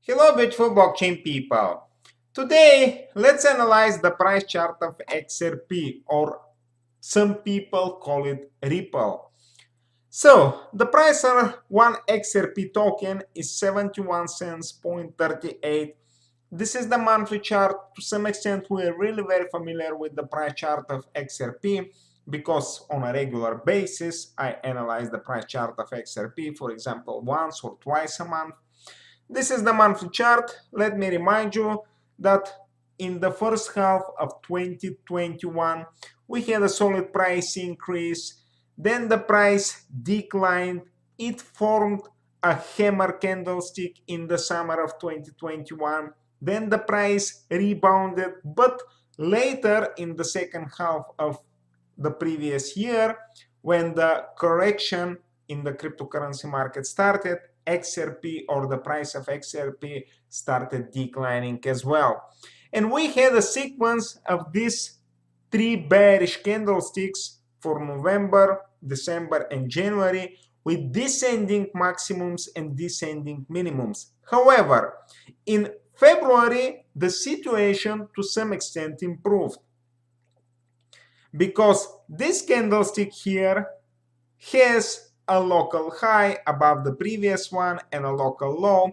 Hello beautiful blockchain people. Today let's analyze the price chart of XRP, or some people call it Ripple. So the price of one XRP token is 71 cents point 38. This is the monthly chart. To some extent we are really very familiar with the price chart of XRP because on a regular basis I analyze the price chart of XRP, for example, once or twice a month. This is the monthly chart. Let me remind you that in the first half of 2021, we had a solid price increase. Then the price declined. It formed a hammer candlestick in the summer of 2021. Then the price rebounded, but later in the second half of the previous year, when the correction in the cryptocurrency market started, XRP, or the price of XRP, started declining as well. And we had a sequence of these three bearish candlesticks for November, December, and January with descending maximums and descending minimums. However, in February, the situation to some extent improved because this candlestick here has a local high above the previous one and a local low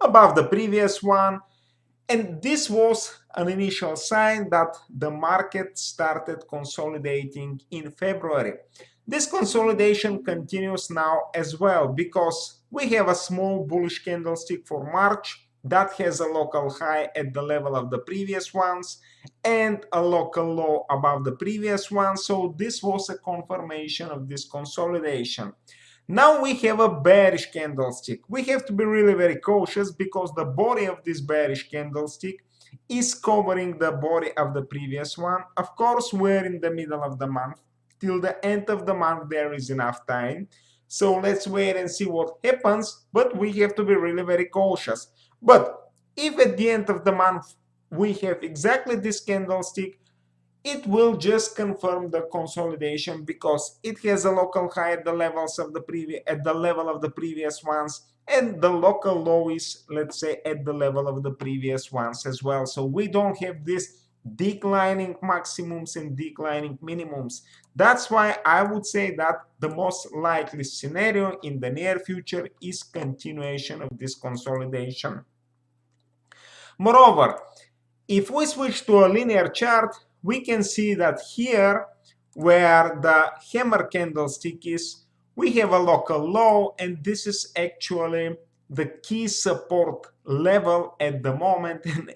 above the previous one, and this was an initial sign that the market started consolidating in February. This consolidation continues now as well because we have a small bullish candlestick for March that has a local high at the level of the previous ones and a local low above the previous one. So this was a confirmation of this consolidation. Now we have a bearish candlestick. We have to be really very cautious because the body of this bearish candlestick is covering the body of the previous one. Of course, we're in the middle of the month. Till the end of the month there is enough time. So let's wait and see what happens, but we have to be really very cautious. But if at the end of the month we have exactly this candlestick, it will just confirm the consolidation because it has a local high at the levels of the level of the previous ones, and the local low is, let's say, at the level of the previous ones as well. So we don't have this declining maximums and declining minimums. That's why I would say that the most likely scenario in the near future is continuation of this consolidation. Moreover, if we switch to a linear chart, we can see that here, where the hammer candlestick is, we have a local low, and this is actually the key support level at the moment, and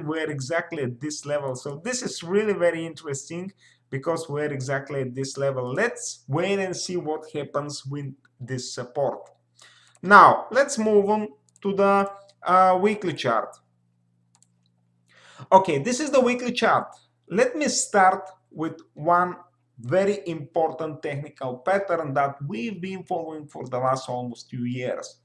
we're exactly at this level. So this is really very interesting because we're exactly at this level. Let's wait and see what happens with this support. Now let's move on to the weekly chart. Okay, this is the weekly chart. Let me start with one very important technical pattern that we've been following for the last almost 2 years.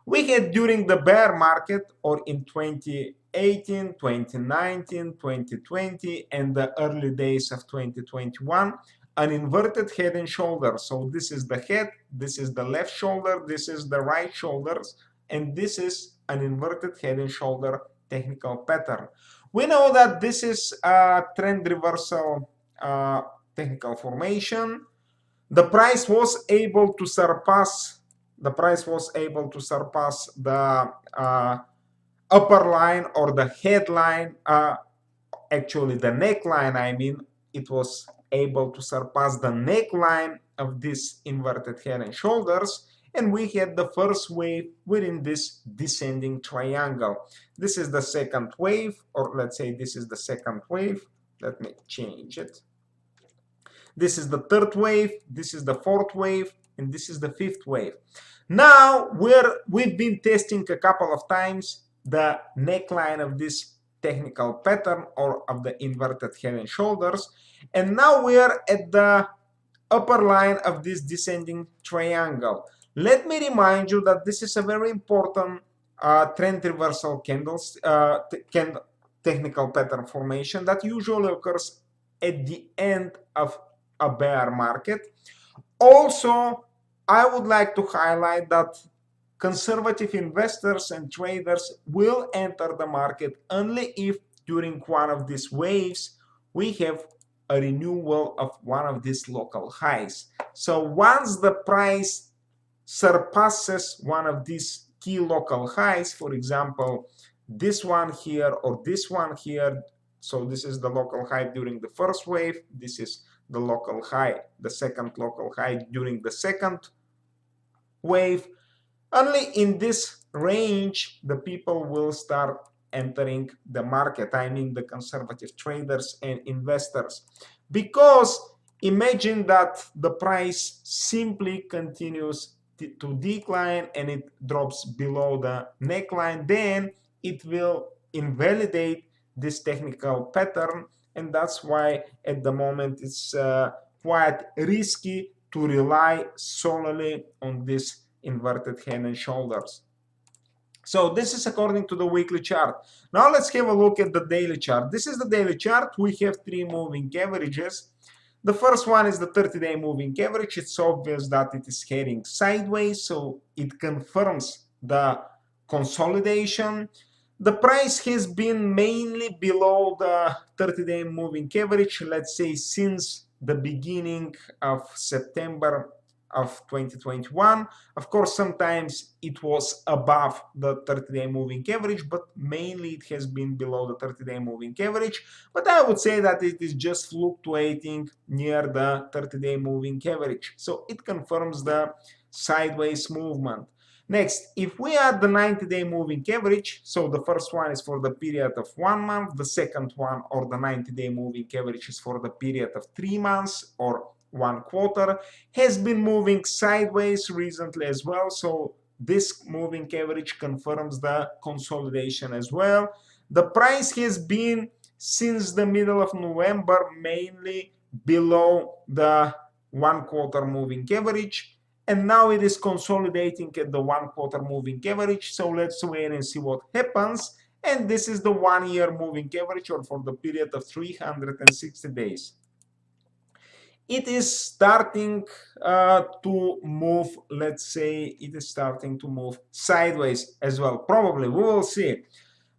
We had during the bear market, or in 2018, 2019, 2020, and the early days of 2021, an inverted head and shoulder. So this is the head, this is the left shoulder, this is the right shoulders, and this is an inverted head and shoulder technical pattern. We know that this is a trend reversal technical formation. The price was able to surpass the upper line, or the headline, actually the neckline. I mean, it was able to surpass the neckline of this inverted head and shoulders, and we had the first wave within this descending triangle. This is the second wave, or let's say this is the second wave. Let me change it. This is the third wave, this is the fourth wave, and this is the fifth wave. Now we've been testing a couple of times the neckline of this technical pattern, or of the inverted head and shoulders, and now we are at the upper line of this descending triangle. Let me remind you that this is a very important trend reversal technical pattern formation that usually occurs at the end of a bear market. Also, I would like to highlight that conservative investors and traders will enter the market only if during one of these waves we have a renewal of one of these local highs. So once the price surpasses one of these key local highs, for example, this one here or this one here, so this is the local high during the first wave, this is the local high, the second local high during the second wave, only in this range the people will start entering the market. I mean the conservative traders and investors. Because imagine that the price simply continues to decline and it drops below the neckline, then it will invalidate this technical pattern, and that's why at the moment it's quite risky to rely solely on this inverted head and shoulders. So this is according to the weekly chart. Now let's have a look at the daily chart. This is the daily chart. We have three moving averages. The first one is the 30-day moving average. It's obvious that it is heading sideways, so it confirms the consolidation. The price has been mainly below the 30-day moving average, let's say since the beginning of September of 2021. Of course, sometimes it was above the 30-day moving average, but mainly it has been below the 30-day moving average. But I would say that it is just fluctuating near the 30-day moving average. So it confirms the sideways movement. Next, if we add the 90-day moving average, so the first one is for the period of 1 month, the second one or the 90-day moving average is for the period of 3 months or 1 quarter, has been moving sideways recently as well. So this moving average confirms the consolidation as well. The price has been since the middle of November mainly below the 1 quarter moving average, and now it is consolidating at the 1 quarter moving average. So let's wait and see what happens. And this is the 1 year moving average, or for the period of 360 days. It is starting to move, let's say it is starting to move sideways as well. Probably, we will see.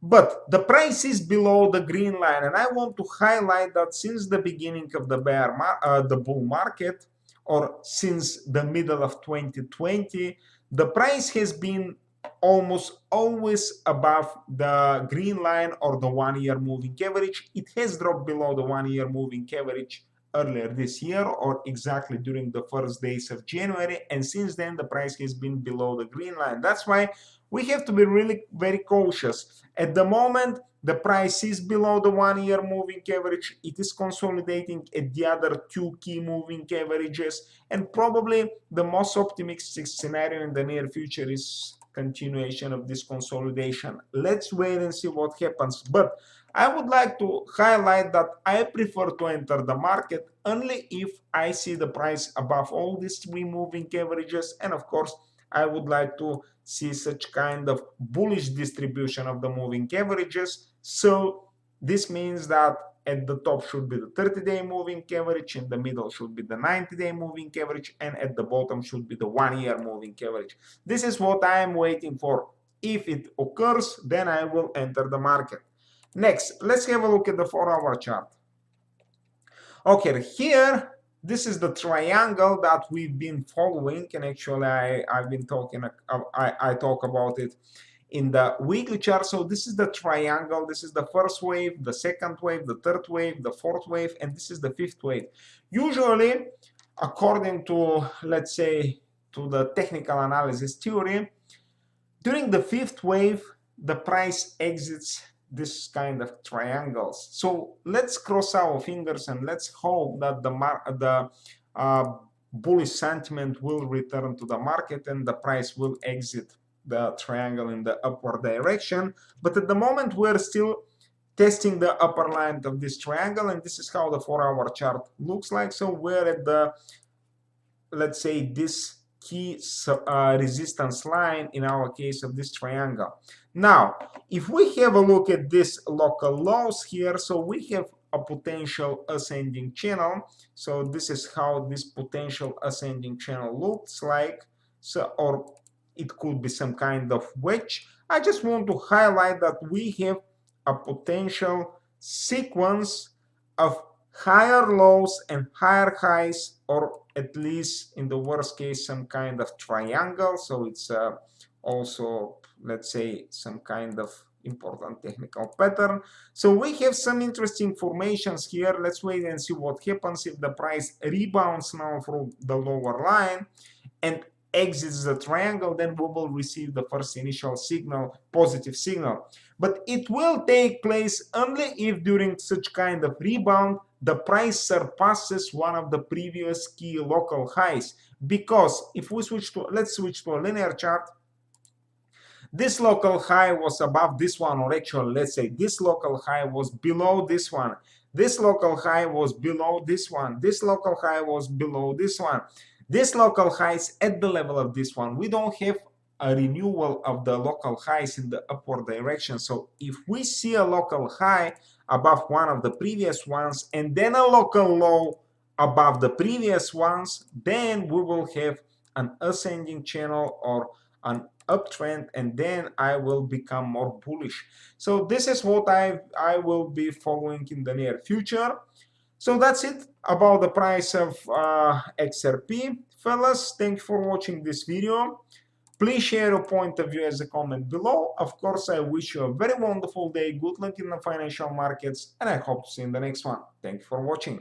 But the price is below the green line, and I want to highlight that since the beginning of the bull market, or since the middle of 2020, the price has been almost always above the green line or the 1 year moving average. It has dropped below the 1 year moving average earlier this year, or exactly during the first days of January, and since then the price has been below the green line. That's why we have to be really very cautious. At the moment, the price is below the 1 year moving average. It is consolidating at the other two key moving averages, and probably the most optimistic scenario in the near future is continuation of this consolidation. Let's wait and see what happens. But I would like to highlight that I prefer to enter the market only if I see the price above all these three moving averages, and of course I would like to see such kind of bullish distribution of the moving averages. So this means that at the top should be the 30-day moving average, in the middle should be the 90-day moving average, and at the bottom should be the 1 year moving average. This is what I am waiting for. If it occurs, then I will enter the market. Next, let's have a look at the 4-hour chart. Okay, here, this is the triangle that we've been following, and actually I've been talking, I talk about it in the weekly chart. So this is the triangle. This is the first wave, the second wave, the third wave, the fourth wave, and this is the fifth wave. Usually, according to, let's say, to the technical analysis theory, during the fifth wave, the price exits this kind of triangles. So let's cross our fingers and let's hope that the bullish sentiment will return to the market and the price will exit the triangle in the upward direction. But at the moment, we're still testing the upper line of this triangle, and this is how the 4-hour chart looks like. So we're at the, let's say, this key resistance line in our case of this triangle. Now, if we have a look at this local lows here, so we have a potential ascending channel. So this is how this potential ascending channel looks like. So, or it could be some kind of wedge. I just want to highlight that we have a potential sequence of higher lows and higher highs, or at least in the worst case some kind of triangle. So it's also, let's say, some kind of important technical pattern. So we have some interesting formations here. Let's wait and see what happens if the price rebounds now from the lower line and exits the triangle. Then we will receive the first initial signal, positive signal. But it will take place only if during such kind of rebound the price surpasses one of the previous key local highs. Because if we switch to, let's switch to a linear chart, this local high was above this one, or actually let's say this local high was below this one, this local high was below this one, this local high was below this one, this local high is at the level of this one. We don't have a renewal of the local highs in the upward direction. So if we see a local high above one of the previous ones and then a local low above the previous ones, then we will have an ascending channel or an uptrend, and then I will become more bullish. So this is what I will be following in the near future. So that's it about the price of XRP. Fellas, thank you for watching this video. Please share your point of view as a comment below. Of course, I wish you a very wonderful day. Good luck in the financial markets, and I hope to see you in the next one. Thank you for watching.